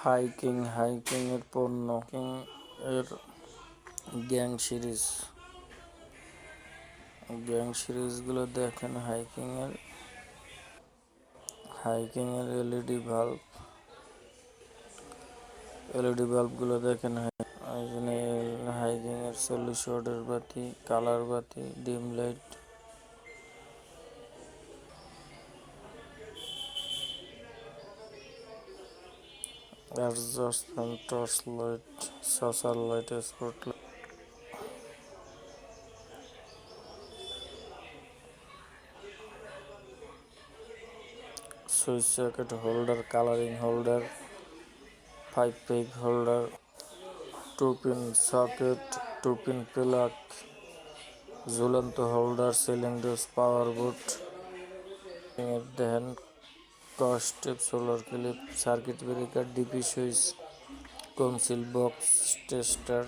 Hiking এর পণ্য এর গ্যাং সিরিজগুলো দেখেন। হাইকিং এর এলইডি বাল্বগুলো দেখেন। হাইকিং এর 40 ওয়াটের বাতি, কালার বাতি, dim light, exhaust fan, torch light, saucer light, spot light, switch socket holder, colouring holder, pipe holder, 2 pin socket, 2 pin plug, ঝুলন্ত হোল্ডার, সিলিং ডোজ, পাওয়ার বোর্ড এর দেখেন। কস্টেপ, solar clip, circuit breaker, DP switch, concealed box, tester.